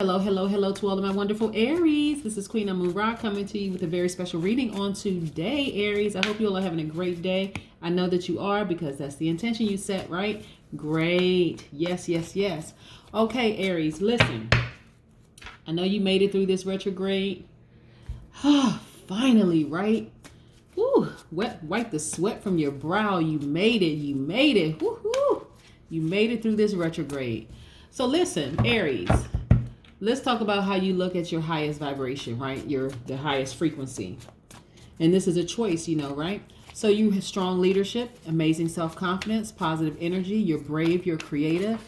Hello, hello, hello to all of my wonderful Aries. This is Queen Amun Ra coming to you with a very special reading on today, Aries. I hope you all are having a great day. I know that you are because that's the intention you set, right? Great. Yes, yes, yes. Okay, Aries, listen. I know you made it through this retrograde. Finally, right? Woo, wipe the sweat from your brow. You made it. You made it. Woo-hoo. You made it through this retrograde. So listen, Aries. Let's talk about how you look at your highest vibration, right? The highest frequency. And this is a choice, right? So you have strong leadership, amazing self-confidence, positive energy. You're brave, you're creative.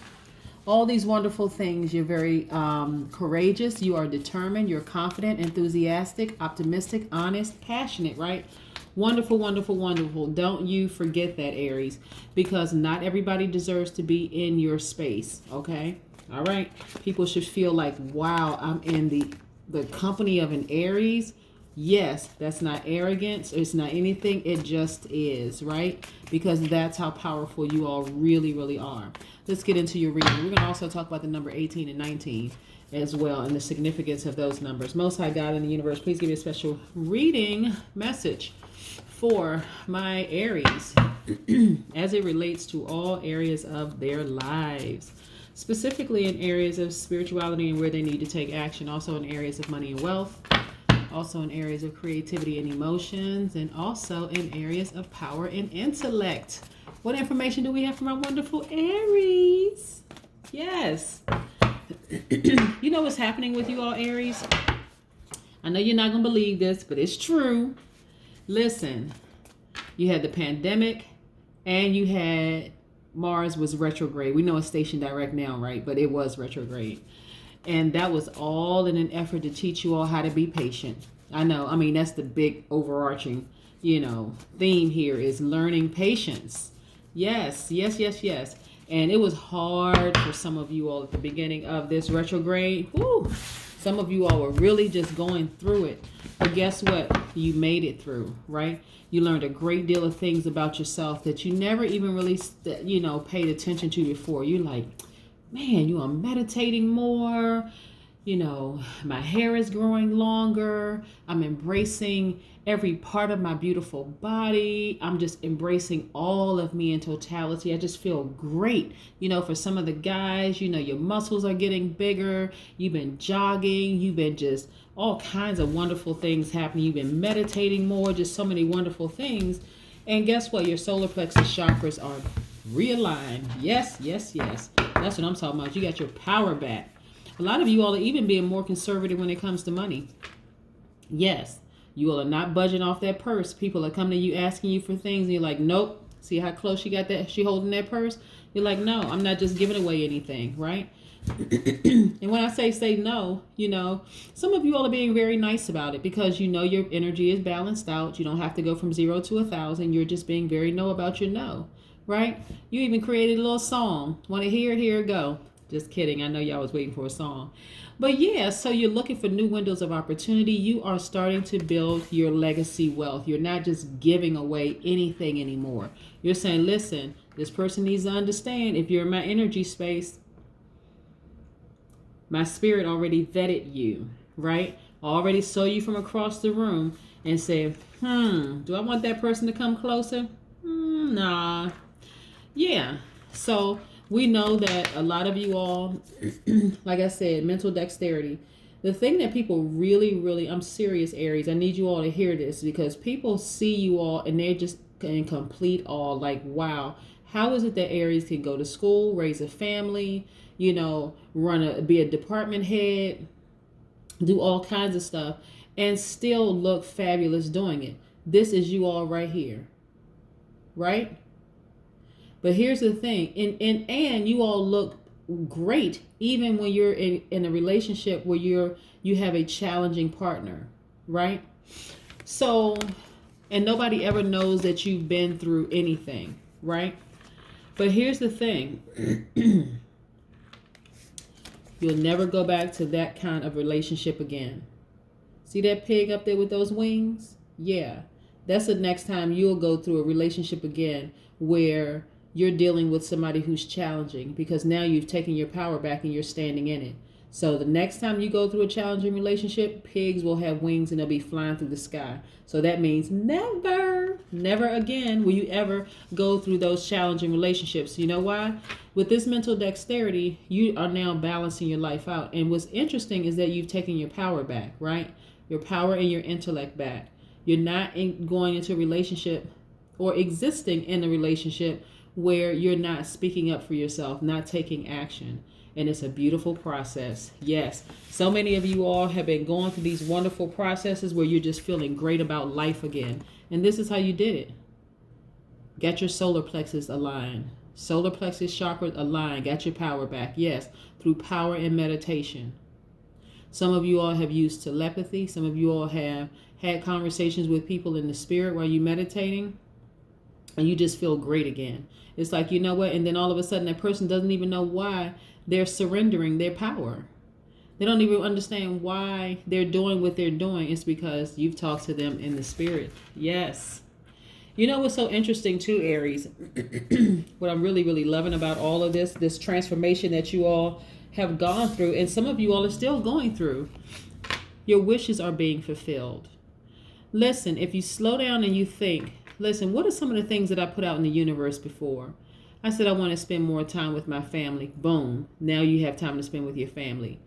All these wonderful things. You're very courageous. You are determined. You're confident, enthusiastic, optimistic, honest, passionate, right? Wonderful, wonderful, wonderful. Don't you forget that, Aries, because not everybody deserves to be in your space, okay? All right. People should feel like, wow, I'm in the company of an Aries. Yes, that's not arrogance. It's not anything. It just is, right? Because that's how powerful you all really, really are. Let's get into your reading. We're going to also talk about the number 18 and 19 as well and the significance of those numbers. Most High God in the universe, please give me a special reading message for my Aries as it relates to all areas of their lives. Specifically in areas of spirituality and where they need to take action. Also in areas of money and wealth. Also in areas of creativity and emotions. And also in areas of power and intellect. What information do we have from our wonderful Aries? Yes. You know what's happening with you all, Aries? I know you're not going to believe this, but it's true. Listen, you had the pandemic and you had Mars was retrograde. We know it's stationed direct now, right? But it was retrograde. And that was all in an effort to teach you all how to be patient. I know. I mean, that's the big overarching, theme here is learning patience. Yes, yes, yes, yes. And it was hard for some of you all at the beginning of this retrograde. Woo! Some of you all were really just going through it. But guess what? You made it through, right? You learned a great deal of things about yourself that you never even really, paid attention to before. You're like, man, I'm meditating more. My hair is growing longer. I'm embracing every part of my beautiful body. I'm just embracing all of me in totality. I just feel great. For some of the guys, your muscles are getting bigger. You've been jogging. You've been just all kinds of wonderful things happening. You've been meditating more, just so many wonderful things. And guess what? Your solar plexus chakras are realigned. Yes, yes, yes. That's what I'm talking about. You got your power back. A lot of you all are even being more conservative when it comes to money. Yes, you all are not budging off that purse. People are coming to you asking you for things and you're like, nope. See how close she got that? She holding that purse? You're like, no, I'm not just giving away anything, right? And when I say no, some of you all are being very nice about it because your energy is balanced out. You don't have to go from 0 to 1,000. You're just being very no about your no, right? You even created a little song. Want to hear it? Here it go. Just kidding. I know y'all was waiting for a song. But yeah, so you're looking for new windows of opportunity. You are starting to build your legacy wealth. You're not just giving away anything anymore. You're saying, listen, this person needs to understand if you're in my energy space, my spirit already vetted you, right? Already saw you from across the room and said, do I want that person to come closer? Nah. Yeah. So we know that a lot of you all, like I said, mental dexterity. The thing that people really, really, I'm serious, Aries. I need you all to hear this because people see you all and they're just in complete awe. Like, wow, how is it that Aries can go to school, raise a family, be a department head, do all kinds of stuff, and still look fabulous doing it? This is you all right here, right? But here's the thing, and you all look great even when you're in a relationship where you have a challenging partner, right? So, and nobody ever knows that you've been through anything, right? But here's the thing. You'll never go back to that kind of relationship again. See that pig up there with those wings? Yeah. That's the next time you'll go through a relationship again where you're dealing with somebody who's challenging because now you've taken your power back and you're standing in it. So the next time you go through a challenging relationship, pigs will have wings and they'll be flying through the sky. So that means never again will you ever go through those challenging relationships. You know why? With this mental dexterity, you are now balancing your life out. And what's interesting is that you've taken your power back, right? Your power and your intellect back. You're not going into a relationship or existing in a relationship where you're not speaking up for yourself, not taking action. And it's a beautiful process. Yes, so many of you all have been going through these wonderful processes where you're just feeling great about life again. And this is how you did it. Got your solar plexus aligned. Solar plexus chakra aligned. Got your power back. Yes, through power and meditation. Some of you all have used telepathy. Some of you all have had conversations with people in the spirit while you're meditating. And you just feel great again. It's like, you know what? And then all of a sudden that person doesn't even know why they're surrendering their power. They don't even understand why they're doing what they're doing. It's because you've talked to them in the spirit. Yes. You know what's so interesting too, Aries? What I'm really, really loving about all of this transformation that you all have gone through, and some of you all are still going through, your wishes are being fulfilled. Listen, if you slow down and you think, listen, what are some of the things that I put out in the universe before? I said I want to spend more time with my family. Boom. Now you have time to spend with your family.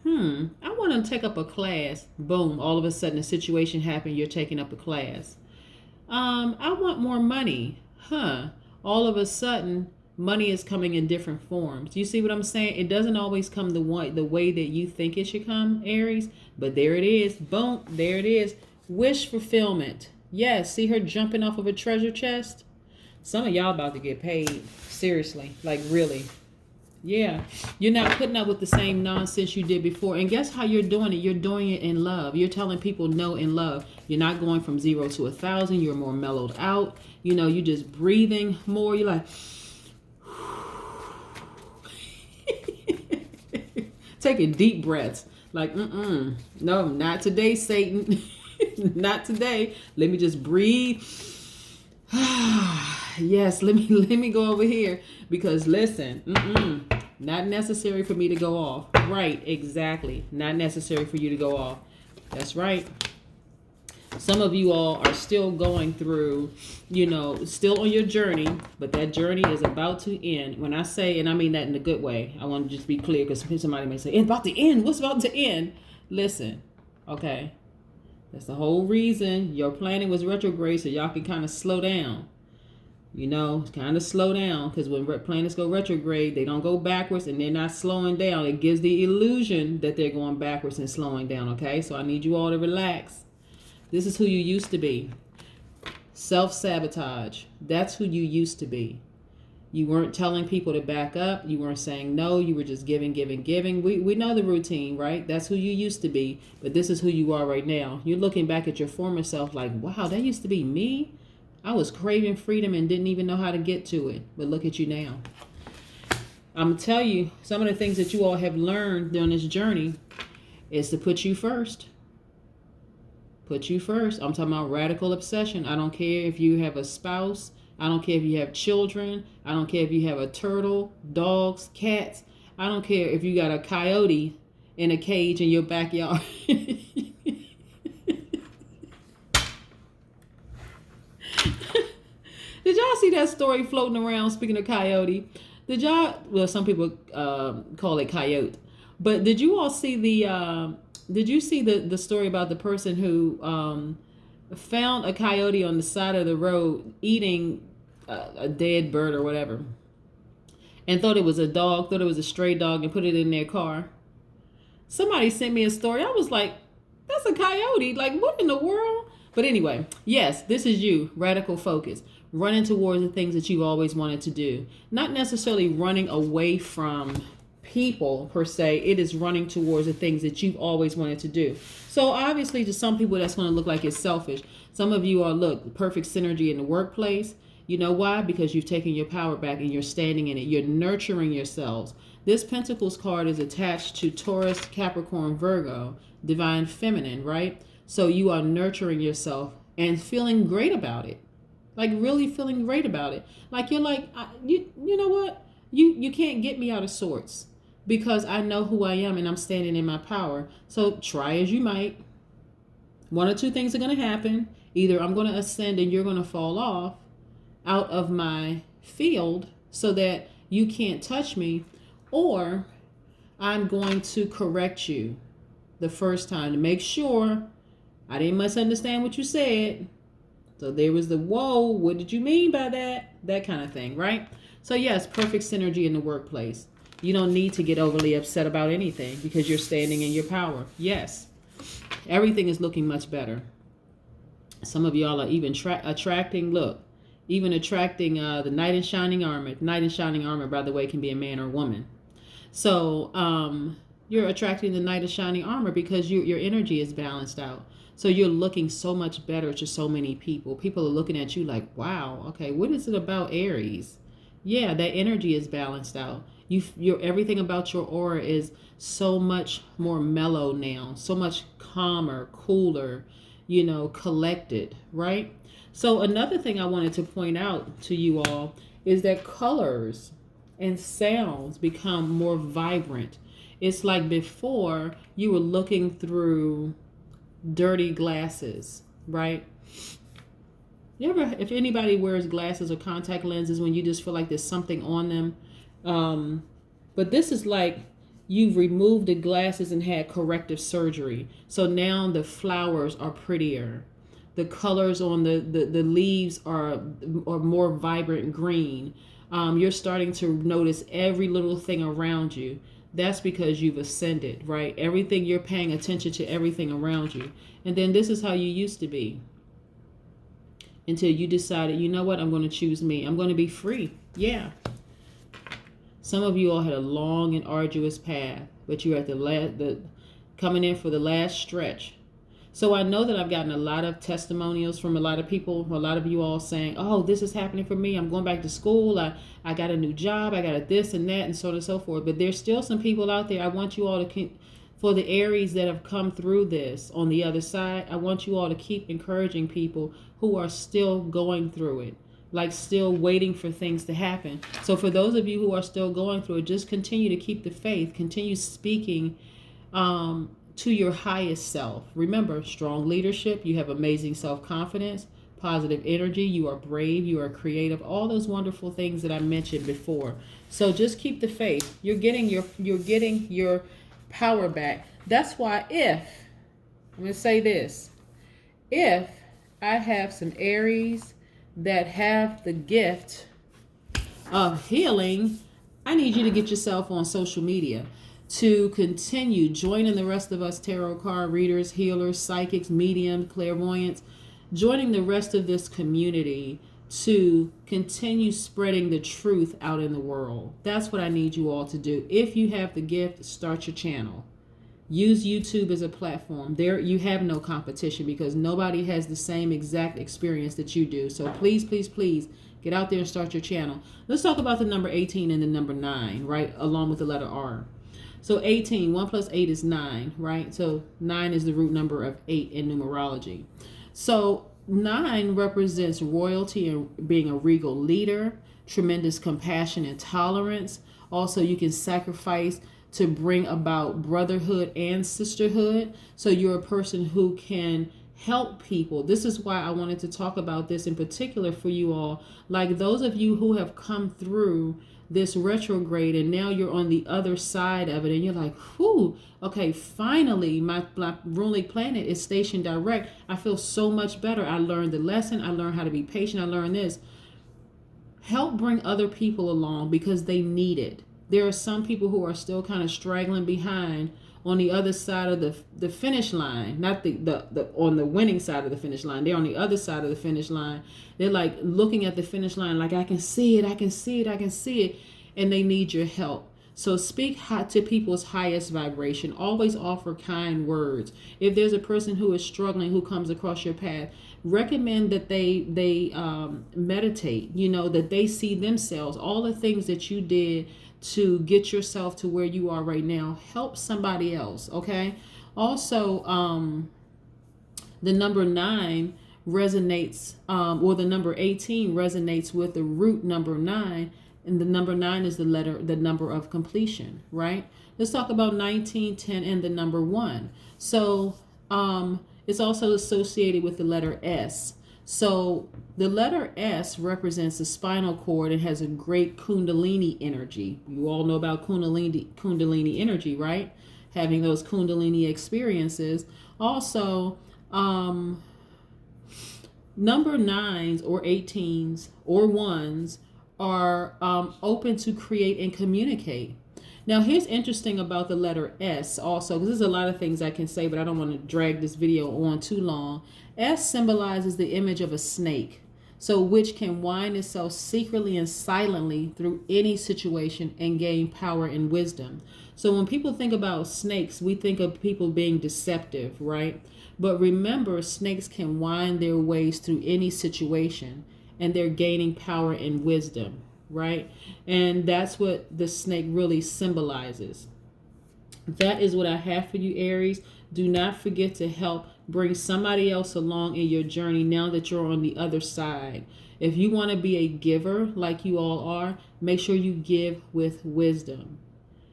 I want to take up a class. Boom. All of a sudden a situation happened. You're taking up a class. I want more money. All of a sudden money is coming in different forms. You see what I'm saying? It doesn't always come the way that you think it should come, Aries. But there it is. Boom. There it is. Wish fulfillment. Yes. See her jumping off of a treasure chest? Some of y'all about to get paid. Seriously. Like really. Yeah. You're not putting up with the same nonsense you did before. And guess how you're doing it? You're doing it in love. You're telling people no in love. You're not going from 0 to 1,000. You're more mellowed out. You know, you're just breathing more. You're like, taking deep breaths. Like, no, not today, Satan. Not today. Let me just breathe. Yes, let me go over here because listen, not necessary for me to go off. Right, exactly. Not necessary for you to go off. That's right. Some of you all are still going through, still on your journey, but that journey is about to end. When I say, and I mean that in a good way, I want to just be clear because somebody may say, it's about to end. What's about to end? Listen, okay. That's the whole reason your planning was retrograde, so y'all can kind of slow down. Kind of slow down, because when planets go retrograde, they don't go backwards and they're not slowing down. It gives the illusion that they're going backwards and slowing down, okay? So I need you all to relax. This is who you used to be. Self-sabotage. That's who you used to be. You weren't telling people to back up. You weren't saying no. You were just giving. We know the routine, right? That's who you used to be. But this is who you are right now. You're looking back at your former self like, wow, that used to be me. I was craving freedom and didn't even know how to get to it. But look at you now. I'm going to tell you, some of the things that you all have learned during this journey is to put you first. Put you first. I'm talking about radical obsession. I don't care if you have a spouse. I don't care if you have children. I don't care if you have a turtle, dogs, cats. I don't care if you got a coyote in a cage in your backyard. Did y'all see that story floating around, speaking of coyote? Well, some people call it coyote. But did you all see the story about the person who found a coyote on the side of the road eating a dead bird or whatever, and thought it was a dog, thought it was a stray dog, and put it in their car? Somebody sent me a story. I was like, that's a coyote. Like, what in the world? But anyway, yes, this is you, radical focus, running towards the things that you've always wanted to do. Not necessarily running away from people per se. It is running towards the things that you've always wanted to do. So obviously to some people that's going to look like it's selfish. Some of you are, look, perfect synergy in the workplace. You know why? Because you've taken your power back and you're standing in it. You're nurturing yourselves. This Pentacles card is attached to Taurus, Capricorn, Virgo, divine feminine, right? So you are nurturing yourself and feeling great about it. Like really feeling great about it. Like you're like, you know what? You can't get me out of sorts. because I know who I am and I'm standing in my power. So try as you might. One or two things are going to happen. Either I'm going to ascend and you're going to fall off out of my field so that you can't touch me, or I'm going to correct you the first time to make sure I didn't misunderstand what you said. So there was the, whoa, what did you mean by that? That kind of thing, right? So yes, perfect synergy in the workplace. You don't need to get overly upset about anything because you're standing in your power. Yes, everything is looking much better. Some of y'all are even attracting, look, even attracting the knight in shining armor. Knight in shining armor, by the way, can be a man or a woman. So you're attracting the knight of shining armor because your energy is balanced out. So you're looking so much better to so many people. People are looking at you like, wow, okay, what is it about Aries? Yeah, that energy is balanced out. Your everything about your aura is so much more mellow now, so much calmer, cooler, collected, right? So another thing I wanted to point out to you all is that colors and sounds become more vibrant. It's like before you were looking through dirty glasses, right? You ever, if anybody wears glasses or contact lenses when you just feel like there's something on them, but this is like you've removed the glasses and had corrective surgery. So now the flowers are prettier. The colors on the leaves are more vibrant green. You're starting to notice every little thing around you. That's because you've ascended, right? Everything, you're paying attention to everything around you. And then this is how you used to be until you decided, you know what, I'm going to choose me. I'm going to be free. Yeah. Some of you all had a long and arduous path, but you're at the coming in for the last stretch. So I know that I've gotten a lot of testimonials from a lot of people, a lot of you all saying, oh, this is happening for me. I'm going back to school. I got a new job. I got a this and that and so on and so forth. But there's still some people out there. I want you all to keep, for the Aries that have come through this on the other side, I want you all to keep encouraging people who are still going through it, like still waiting for things to happen. So for those of you who are still going through it, just continue to keep the faith, continue speaking to your highest self. Remember, strong leadership, you have amazing self-confidence, positive energy, you are brave, you are creative, all those wonderful things that I mentioned before. So just keep the faith. You're getting your power back. That's why I'm going to say this, if I have some Aries that have the gift of healing, I need you to get yourself on social media to continue joining the rest of us tarot card readers, healers, psychics, mediums, clairvoyants, joining the rest of this community to continue spreading the truth out in the world. That's what I need you all to do. If you have the gift, start your channel. Use YouTube as a platform. There you have no competition because nobody has the same exact experience that you do. So please, please, please get out there and start your channel. Let's talk about the number 18 and the number 9, right? Along with the letter R. So 18, 1 plus 8 is 9, right? So 9 is the root number of 8 in numerology. So 9 represents royalty and being a regal leader, tremendous compassion and tolerance. Also, you can sacrifice to bring about brotherhood and sisterhood. So you're a person who can help people. This is why I wanted to talk about this in particular for you all. Like those of you who have come through this retrograde and now you're on the other side of it and you're like, whew, okay, finally my ruling planet is stationed direct. I feel so much better. I learned the lesson. I learned how to be patient. I learned this. Help bring other people along because they need it. There are some people who are still kind of straggling behind on the other side of the finish line, not the on the winning side of the finish line. They're on the other side of the finish line. They're like looking at the finish line like, I can see it, I can see it, I can see it, and they need your help. So speak to people's highest vibration. Always offer kind words. If there's a person who is struggling who comes across your path, recommend that they meditate, that they see themselves, all the things that you did to get yourself to where you are right now. Help somebody else, okay? Also, the number 9 resonates, or the number 18 resonates with the root number 9 And the number 9 is the number of completion, right? Let's talk about 19, 10, and the number 1. So it's also associated with the letter S. So the letter S represents the spinal cord and has a great Kundalini energy. You all know about Kundalini energy, right? Having those Kundalini experiences. Also, number 9s or 18s or 1s are open to create and communicate. Now, here's interesting about the letter S also, because there's a lot of things I can say, but I don't want to drag this video on too long. S symbolizes the image of a snake, so which can wind itself secretly and silently through any situation and gain power and wisdom. So when people think about snakes, we think of people being deceptive, right? But remember, snakes can wind their ways through any situation, and they're gaining power and wisdom, right? And that's what the snake really symbolizes. That is what I have for you, Aries. Do not forget to help bring somebody else along in your journey now that you're on the other side. If you want to be a giver like you all are, make sure you give with wisdom,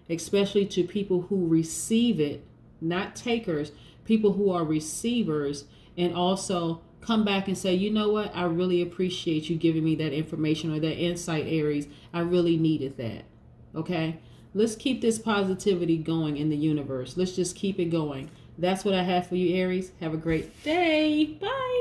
especially to people who receive it, not takers, people who are receivers, and also come back and say, you know what, I really appreciate you giving me that information or that insight, Aries. I really needed that. Okay? Let's keep this positivity going in the universe. Let's just keep it going. That's what I have for you, Aries. Have a great day. Bye.